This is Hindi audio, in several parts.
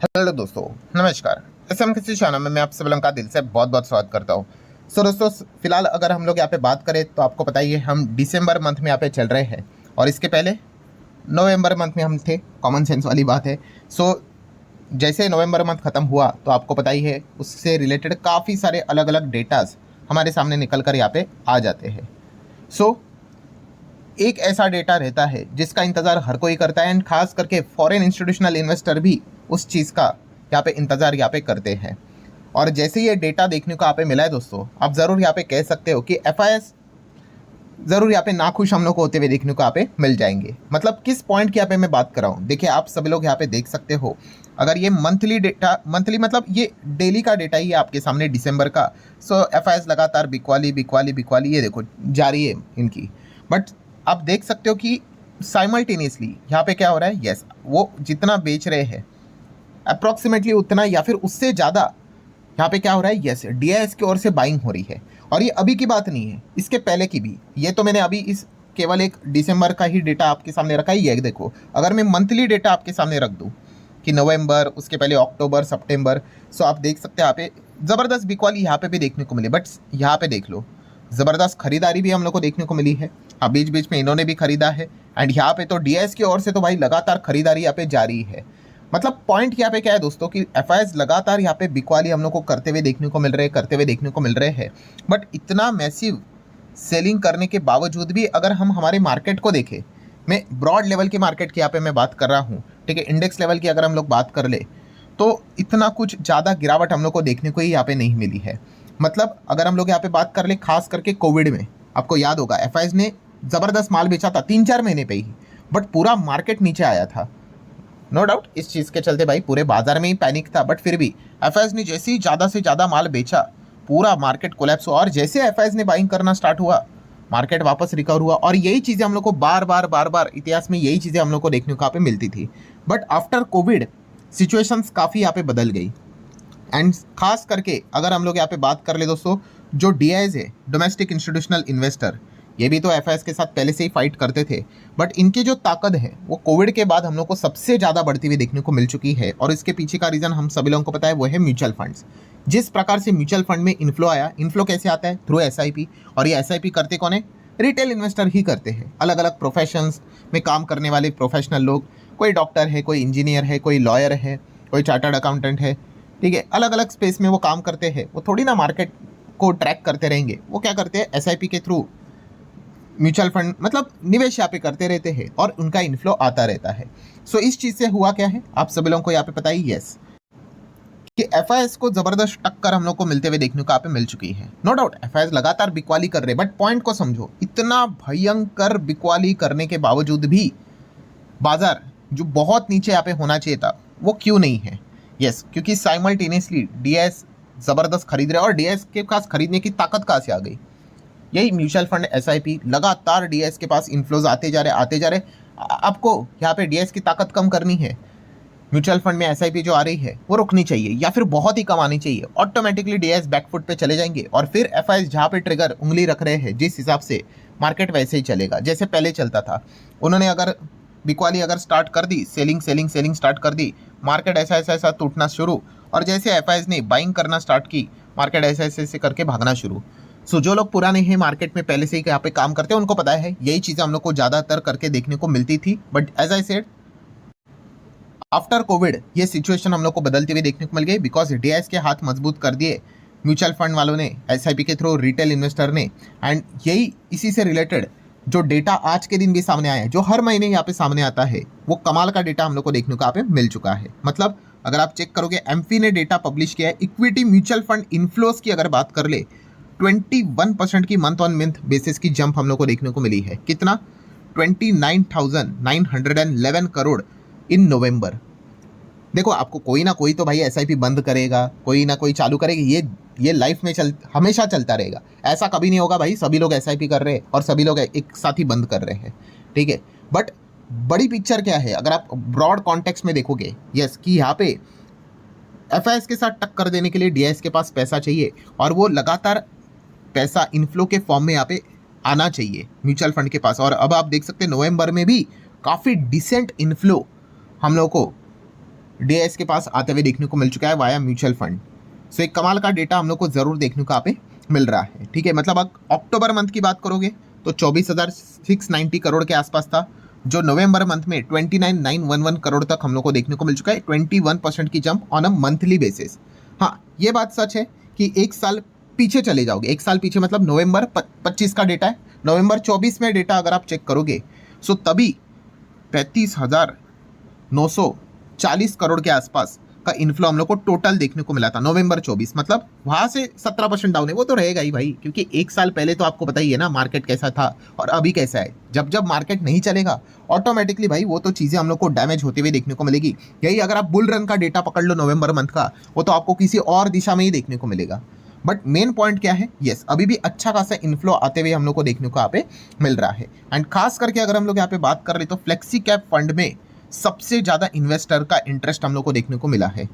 हेलो दोस्तों, नमस्कार। इस हम किसी चैनल में मैं आप सब लोगों का दिल से बहुत बहुत स्वागत करता हूँ। दोस्तों, फिलहाल अगर हम लोग यहाँ पे बात करें तो आपको पता ही है हम दिसंबर मंथ में यहाँ पे चल रहे हैं और इसके पहले नवंबर मंथ में हम थे। कॉमन सेंस वाली बात है। सो जैसे नवंबर मंथ खत्म हुआ तो आपको पता ही है उससे रिलेटेड काफ़ी सारे अलग अलग डेटाज हमारे सामने निकल कर यहाँ पे आ जाते हैं। सो एक ऐसा डेटा रहता है जिसका इंतज़ार हर कोई करता है एंड खास करके फॉरेन इंस्टीट्यूशनल इन्वेस्टर भी उस चीज़ का यहाँ पे इंतज़ार यहाँ पे करते हैं। और जैसे ये डेटा देखने को यहाँ पे मिला है दोस्तों, आप ज़रूर यहाँ पे कह सकते हो कि एफआईएस ज़रूर यहाँ पे नाखुश हम लोग को होते हुए देखने को यहाँ पे मिल जाएंगे। मतलब किस पॉइंट की यहाँ पे मैं बात कर रहा हूँ, देखिए आप सभी लोग यहाँ पे देख सकते हो। अगर ये मंथली डेटा, मंथली मतलब ये डेली का डेटा ही है आपके सामने दिसंबर का। सो एफआईएस लगातार बिकवाली बिकवाली बिकवाली ये देखो जारी है इनकी। बट आप देख सकते हो कि साइमल्टेनियसली यहाँ पे क्या हो रहा है, यस वो जितना बेच रहे हैं अप्रॉक्सीमेटली उतना या फिर उससे ज़्यादा यहाँ पे क्या हो रहा है, यस डीआईएस की ओर से बाइंग हो रही है। और ये अभी की बात नहीं है, इसके पहले की भी। ये तो मैंने अभी इस केवल एक दिसंबर का ही डेटा आपके सामने रखा ही है। देखो अगर मैं मंथली डेटा आपके सामने रख दूँ कि नवंबर, उसके पहले अक्टूबर, सितंबर, सो आप देख सकते हैं यहाँ पे ज़बरदस्त बिकवाली यहाँ पे भी देखने को मिली। बट यहाँ पे देख लो ज़बरदस्त खरीदारी भी हम लोग को देखने को मिली है। हाँ, बीच बीच में इन्होंने भी खरीदा है एंड यहाँ पे तो डीआईएस की ओर से तो भाई लगातार खरीदारी यहाँ पे जारी है। मतलब पॉइंट यहाँ पे क्या है दोस्तों कि एफआईएस लगातार यहाँ पे बिकवाली हम लोग को करते हुए देखने को मिल रहे हैं। बट इतना मैसिव सेलिंग करने के बावजूद भी अगर हम हमारे मार्केट को देखें, मैं ब्रॉड लेवल के मार्केट की यहाँ पे मैं बात कर रहा हूँ, ठीक है, इंडेक्स लेवल की अगर हम लोग बात कर ले तो इतना कुछ ज़्यादा गिरावट हम लोग को देखने को ही यहाँ पे नहीं मिली है। मतलब अगर हम लोग यहाँ पे बात कर ले खास करके कोविड में, आपको याद होगा एफआईएस ने ज़बरदस्त माल बेचा था 3-4 महीने पे ही, बट पूरा मार्केट नीचे आया था। नो डाउट इस चीज़ के चलते भाई पूरे बाजार में ही पैनिक था। बट फिर भी एफआईएस ने जैसे ही ज़्यादा से ज़्यादा माल बेचा पूरा मार्केट कोलैप्स हुआ और जैसे एफआईएस ने बाइंग करना स्टार्ट हुआ मार्केट वापस रिकवर हुआ। और यही चीज़ें हम लोग को बार बार इतिहास में यही चीज़ें हम लोग को देखने को यहाँ पे मिलती थी। बट आफ्टर कोविड सिचुएशंस काफ़ी यहाँ पे बदल गई एंड खास करके अगर हम लोग यहाँ पे बात कर ले दोस्तों, जो डीआईएस है डोमेस्टिक इंस्टीट्यूशनल इन्वेस्टर, ये भी तो एफआईएस के साथ पहले से ही फाइट करते थे। बट इनकी जो ताकत है वो कोविड के बाद हम लोग को सबसे ज़्यादा बढ़ती हुई देखने को मिल चुकी है। और इसके पीछे का रीज़न हम सभी लोगों को पता है, वो है म्यूचुअल फंड्स। जिस प्रकार से म्यूचुअल फंड में इन्फ्लो आया, इन्फ्लो कैसे आता है, थ्रू एसआईपी। और ये एसआईपी करते कौन है, रिटेल इन्वेस्टर ही करते हैं। अलग अलग प्रोफेशंस में काम करने वाले प्रोफेशनल लोग, कोई डॉक्टर है, कोई इंजीनियर है, कोई लॉयर है, कोई चार्टर्ड अकाउंटेंट है, ठीक है, अलग अलग स्पेस में वो काम करते हैं। वो थोड़ी ना मार्केट को ट्रैक करते रहेंगे, वो क्या करते हैं एसआईपी के थ्रू म्यूचुअल फंड मतलब निवेश यहाँ पे करते रहते हैं और उनका इन्फ्लो आता रहता है। सो इस चीज़ से हुआ क्या है आप सभी लोगों को यहाँ पे पता ही, यस कि एफआईएस को जबरदस्त टक्कर हम लोग को मिलते हुए देखने को यहाँ पे मिल चुकी है। नो डाउट एफआईएस लगातार बिकवाली कर रहे हैं, बट पॉइंट को समझो, इतना भयंकर बिकवाली करने के बावजूद भी बाजार जो बहुत नीचे यहाँ पे होना चाहिए था वो क्यों नहीं है, यस क्योंकि साइमल्टेनियसली डीएस ज़बरदस्त खरीद रहे हैं। और डीएस के पास खरीदने की ताकत कहाँ से आ गई, यही म्यूचुअल फंड एसआईपी लगातार डीएस के पास इन्फ्लोज आते जा रहे। आपको यहाँ पे डीएस की ताकत कम करनी है, म्यूचुअल फंड में एसआईपी जो आ रही है वो रुकनी चाहिए या फिर बहुत ही कम आनी चाहिए। ऑटोमेटिकली डीएस बैकफुट पे चले जाएंगे और फिर एफआईएस जहाँ पे ट्रिगर उंगली रख रहे हैं जिस हिसाब से मार्केट वैसे ही चलेगा जैसे पहले चलता था। उन्होंने अगर बिकवाली अगर स्टार्ट कर दी, सेलिंग स्टार्ट कर दी, मार्केट ऐसा टूटना शुरू। और जैसे एफआईएस ने बाइंग करना स्टार्ट की, मार्केट ऐसे करके भागना शुरू। सो जो लोग पुराने हैं मार्केट में पहले से ही यहाँ पे काम करते हैं उनको पता है यही चीज़ें हम लोग को ज़्यादातर करके देखने को मिलती थी। But as I said after covid ये सिचुएशन हम लोग को बदलती हुई देखने को मिल गई बिकॉज डीआईएस के हाथ मजबूत कर दिए म्यूचुअल फंड वालों ने, एसआईपी के थ्रू रिटेल इन्वेस्टर ने। एंड यही इसी से रिलेटेड जो डेटा आज के दिन भी सामने आया है, जो हर महीने यहाँ पे सामने आता है, वो कमाल का डेटा हम लोग को देखने को यहाँ पे मिल चुका है। मतलब अगर आप चेक करोगे एमफी ने डेटा पब्लिश किया है इक्विटी म्यूचुअल फंड इन्फ्लोज की अगर बात कर ले 21% की मंथ ऑन मंथ बेसिस की जंप हम लोग को देखने को मिली है। कितना, 29,911 करोड़ इन नवंबर। देखो आपको कोई ना कोई तो भाई एसआईपी बंद करेगा, कोई ना कोई चालू करेगा, ये लाइफ में हमेशा चलता रहेगा। ऐसा कभी नहीं होगा भाई सभी लोग एसआईपी कर रहे हैं और सभी लोग एक साथ ही बंद कर रहे हैं, ठीक है। बट बड़ी पिक्चर क्या है अगर आप ब्रॉड कॉन्टेक्स्ट में देखोगे, यस कि यहाँ पे एफआईएस के साथ टक्कर देने के लिए डीआईएस के पास पैसा चाहिए और वो लगातार पैसा इनफ्लो के फॉर्म में यहाँ पे आना चाहिए म्यूचुअल फंड के पास। और अब आप देख सकते हैं नवंबर में भी काफ़ी डिसेंट इनफ्लो हम लोग को डीआईएस के पास आते हुए देखने को मिल चुका है वाया म्यूचुअल फंड। सो एक कमाल का डेटा हम लोग को ज़रूर देखने को यहाँ पे मिल रहा है। ठीक है, मतलब अब अक्टूबर मंथ की बात करोगे तो 24,690 करोड़ के आसपास था, जो नवंबर मंथ में 29,911 करोड़ तक हम लोग को देखने को मिल चुका है। 21% की jump on a monthly basis. हाँ, ये बात सच है कि एक साल पीछे चले जाओगे, एक साल पीछे मतलब नवंबर 25 का डेटा है, नवंबर 24 में डेटा अगर आप चेक करोगे सो तभी 35,940 करोड़ के आसपास का इन्फ्लो हम लोग को टोटल देखने को मिला था नवंबर 24। मतलब वहां से 17% डाउन है, वो तो रहेगा ही भाई, क्योंकि एक साल पहले तो आपको पता ही है ना मार्केट कैसा था और अभी कैसा है। जब जब मार्केट नहीं चलेगा ऑटोमेटिकली भाई वो तो चीज़ें हम लोग को डैमेज होते हुए देखने को मिलेगी। यही अगर आप बुल रन का डेटा पकड़ लो नवंबर मंथ का, वो तो आपको किसी और दिशा में ही देखने को मिलेगा। बट मेन पॉइंट क्या है, यस अभी भी अच्छा खासा इन्फ्लो आते हुए हम लोग को देखने को यहाँ पे मिल रहा है। एंड खास करके अगर हम लोग यहाँ पे बात कर रहे तो फ्लेक्सी कैप फंड में सबसे ज़्यादा इन्वेस्टर का इंटरेस्ट हम लोग को देखने को मिला है,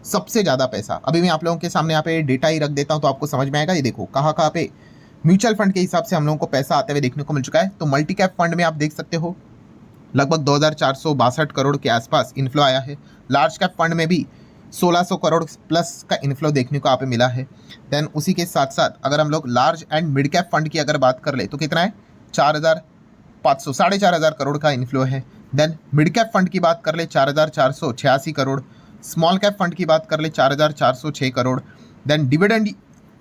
सबसे ज़्यादा पैसा। अभी मैं आप लोगों के सामने यहाँ पे डेटा ही रख देता हूँ तो आपको समझ में आएगा। ये देखो कहाँ पे म्यूचुअल फंड के हिसाब से हम लोगों को पैसा आते हुए देखने को मिल चुका है। तो मल्टी कैप फंड में आप देख सकते हो लगभग 2,462 करोड़ के आसपास इन्फ्लो आया है। लार्ज कैप फंड में भी 1,600 करोड़ प्लस का इन्फ्लो देखने को यहाँ पे मिला है। देन उसी के साथ साथ अगर हम लोग large and mid cap fund की अगर बात कर ले तो कितना है, 4,500 4,500 करोड़ का इन्फ्लो है। देन मिड कैप फंड की बात कर ले 4,486 करोड़, स्मॉल कैप फंड की बात कर ले 4,406 crore. Then dividend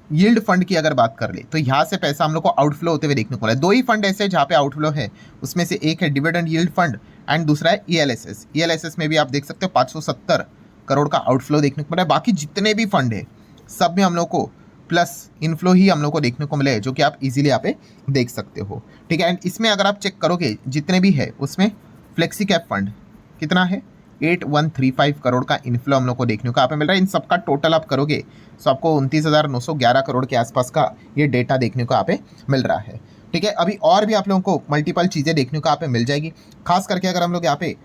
yield fund की अगर बात कर ले तो यहाँ से पैसा हम लोग को आउटफ्लो होते हुए देखने को मिला है। दो ही फंड ऐसे जहाँ पे आउटफ्लो है, उसमें से एक है डिविडेंड यील्ड फंड एंड दूसरा है ईएलएसएस। ईएलएसएस में भी आप देख सकते हो 570 करोड़ का आउटफ्लो देखने को मिला है। बाकी जितने भी फंड है सब में हम लोग को प्लस इनफ्लो ही हम लोग को देखने को मिले हैं, जो कि आप इजीली यहाँ पे देख सकते हो। ठीक है, एंड इसमें अगर आप चेक करोगे जितने भी है उसमें फ्लेक्सी कैप फंड कितना है, 8135 करोड़ का इन्फ्लो हम लोग को देखने को यहाँ पे मिल रहा है। इन सबका टोटल आप करोगे तो आपको 29,911 करोड़ के आसपास का ये डेटा देखने को यहाँ पे मिल रहा है। ठीक है, अभी और भी आप लोगों को मल्टीपल चीज़ें देखने को यहाँ पे मिल जाएगी। खास करके अगर हम लोग यहाँ पे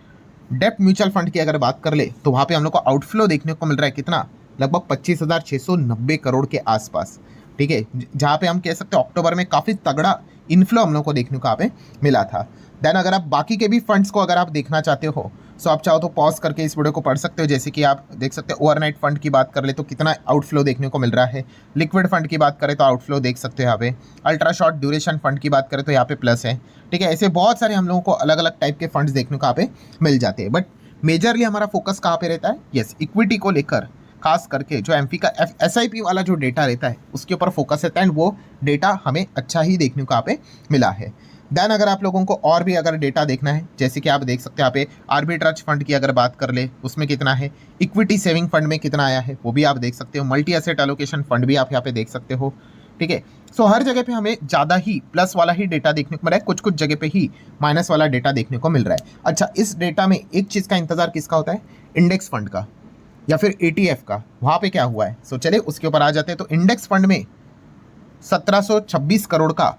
डेप्ट म्यूचुअल फंड की अगर बात कर ले तो वहाँ पे हम लोग को आउटफ्लो देखने को मिल रहा है कितना, लगभग 25,690 करोड़ के आसपास। ठीक है, जहाँ पे हम कह सकते हैं अक्टूबर में काफ़ी तगड़ा इन्फ्लो हम लोग को देखने को यहाँ पे मिला था। देन अगर आप बाकी के भी फंड्स को अगर आप देखना चाहते हो सो आप चाहो तो पॉज करके इस वीडियो को पढ़ सकते हो। जैसे कि आप देख सकते हो ओवरनाइट फंड की बात कर ले तो कितना आउटफ्लो देखने को मिल रहा है। लिक्विड फंड की बात करें तो आउटफ्लो देख सकते हो यहाँ पे। अल्ट्रा शॉर्ट ड्यूरेशन फंड की बात करें तो यहाँ पे प्लस है। ठीक है, ऐसे बहुत सारे हम लोगों को अलग अलग टाइप के फंड्स देखने को यहाँ पे मिल जाते हैं। बट मेजरली हमारा फोकस कहाँ पे रहता है, यस इक्विटी को लेकर खास करके जो एमपी का एसआईपी वाला जो डेटा रहता है उसके ऊपर फोकस रहता है एंड वो डेटा हमें अच्छा ही देखने को यहाँ पे मिला है। देन अगर आप लोगों को और भी अगर डेटा देखना है जैसे कि आप देख सकते हैं यहाँ पे आर्बिट्राज फंड की अगर बात कर ले उसमें कितना है, इक्विटी सेविंग फंड में कितना आया है वो भी आप देख सकते हो, मल्टी एसेट एलोकेशन फंड भी आप यहाँ पे देख सकते हो। ठीक है, सो हर जगह पे हमें ज़्यादा ही प्लस वाला ही डेटा देखने को मिल रहा है, कुछ कुछ जगह पे ही माइनस वाला डेटा देखने को मिल रहा है। अच्छा, इस डेटा में एक चीज़ का इंतजार किसका होता है, इंडेक्स फंड का या फिर ETF का, वहाँ पे क्या हुआ है। सो चलिए उसके ऊपर आ जाते हैं। तो इंडेक्स फंड में 1,726 करोड़ का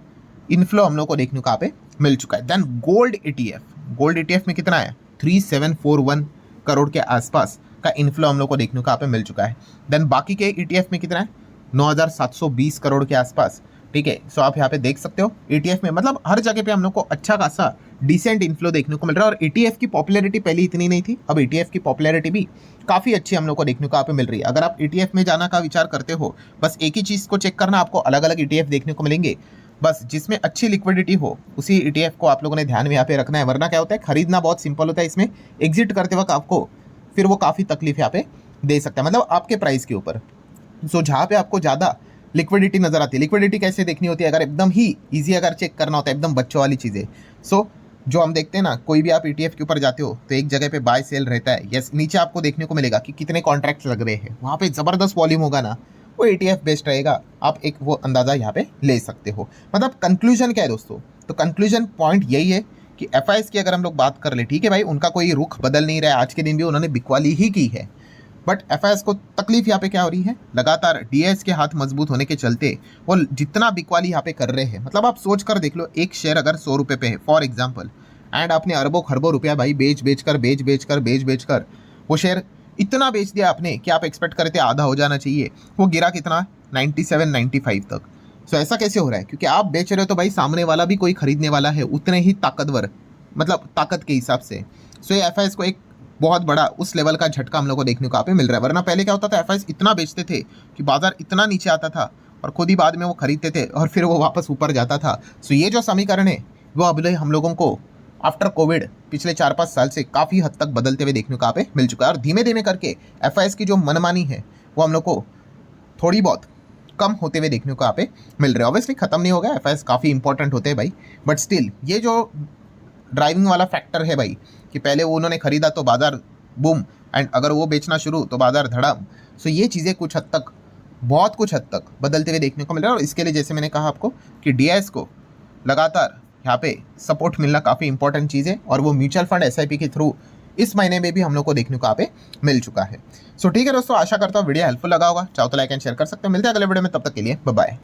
इन्फ्लो हम लोग को देखने को यहाँ पे मिल चुका है। देन गोल्ड ETF में कितना है, 3,741 करोड़ के आसपास का इन्फ्लो हम लोग को देखने को यहाँ पे मिल चुका है। देन बाकी के ETF में कितना है, 9,720 करोड़ के आसपास। ठीक है, सो आप यहाँ पे देख सकते हो ETF में मतलब हर जगह पे हम लोग को अच्छा खासा डिसेंट इन्फ्लो देखने को मिल रहा है। और ETF की पॉपुलैरिटी पहले इतनी नहीं थी, अब ETF की पॉपुलैरिटी भी काफ़ी अच्छी हम लोग को देखने को यहाँ पे मिल रही है। अगर आप ETF में जाना का विचार करते हो बस एक ही चीज़ को चेक करना, आपको अलग अलग ETF देखने को मिलेंगे, बस जिसमें अच्छी लिक्विडिटी हो उसी ETF को आप लोगों ने ध्यान में यहाँ पे रखना है। वरना क्या होता है, खरीदना बहुत सिंपल होता है, इसमें एग्जिट करते वक्त आपको फिर वो काफ़ी तकलीफ यहाँ पे दे सकता है, मतलब आपके प्राइस के ऊपर। सो जहाँ पे आपको ज़्यादा लिक्विडिटी नज़र आती है, लिक्विडिटी कैसे देखनी होती है, अगर एकदम ही ईजी अगर चेक करना होता है, एकदम बच्चों वाली चीज़ें। सो जो हम देखते हैं ना, कोई भी आप ETF के ऊपर जाते हो तो एक जगह पे बाय सेल रहता है, यस नीचे आपको देखने को मिलेगा कि कितने कॉन्ट्रैक्ट्स लग रहे हैं, वहाँ पे ज़बरदस्त वॉल्यूम होगा ना, वो ETF बेस्ट रहेगा। आप एक वो अंदाज़ा यहाँ पे ले सकते हो। मतलब कंक्लूजन क्या है दोस्तों, तो कंक्लूजन पॉइंट यही है कि FIs की अगर हम लोग बात कर ले, ठीक है भाई, उनका कोई रुख बदल नहीं रहा है, आज के दिन भी उन्होंने बिकवाली ही की है। बट FIs को तकलीफ यहाँ पे क्या हो रही है, लगातार DIS के हाथ मजबूत होने के चलते वो जितना बिकवाली यहाँ पे कर रहे हैं, मतलब आप सोच कर देख लो, एक शेयर अगर 100 रुपये पे है फॉर एग्जाम्पल, एंड आपने अरबों खरबों रुपया भाई बेच बेच कर वो शेयर इतना बेच दिया आपने कि आप एक्सपेक्ट करते आधा हो जाना चाहिए, वो गिरा कितना 97 95 तक। सो ऐसा कैसे हो रहा है, क्योंकि आप बेच रहे हो तो भाई सामने वाला भी कोई खरीदने वाला है उतने ही ताकतवर, मतलब ताकत के हिसाब से। सो ये FIs को एक बहुत बड़ा उस लेवल का झटका हम लोग को देखने को यहाँ पे मिल रहा है। वरना पहले क्या होता था, एफआईएस इतना बेचते थे कि बाजार इतना नीचे आता था और खुद ही बाद में वो खरीदते थे और फिर वो वापस ऊपर जाता था। सो ये जो समीकरण है वो अब हम लोगों को आफ्टर कोविड पिछले 4-5 साल से काफ़ी हद तक बदलते हुए देखने को यहाँ पे मिल चुका है। और धीमे धीमे करके एफआईएस की जो मनमानी है वो हम लोग को थोड़ी बहुत कम होते हुए देखने को यहाँ पे मिल रहा है। ऑब्वियसली खत्म नहीं होगा, एफआईएस काफ़ी इंपॉर्टेंट होते हैं भाई, बट स्टिल ये जो ड्राइविंग वाला फैक्टर है भाई कि पहले वो उन्होंने खरीदा तो बाजार बूम, एंड अगर वो बेचना शुरू तो बाजार धड़ाम। सो ये चीज़ें कुछ हद तक, बहुत कुछ हद तक बदलते हुए देखने को मिल रहा है। और इसके लिए जैसे मैंने कहा आपको कि डीआईएस को लगातार यहाँ पे सपोर्ट मिलना काफ़ी इंपॉर्टेंट चीज़ है, और वो म्यूचुअल फंड एसआईपी के थ्रू इस महीने में भी हम लोग को देखने को यहाँ पे मिल चुका है। सो ठीक है दोस्तों, आशा करता हूँ वीडियो हेल्पफुल लगा होगा। चाहो तो लाइक एंड शेयर कर सकते हो। मिलते हैं अगले वीडियो में, तब तक के लिए बाय बाय।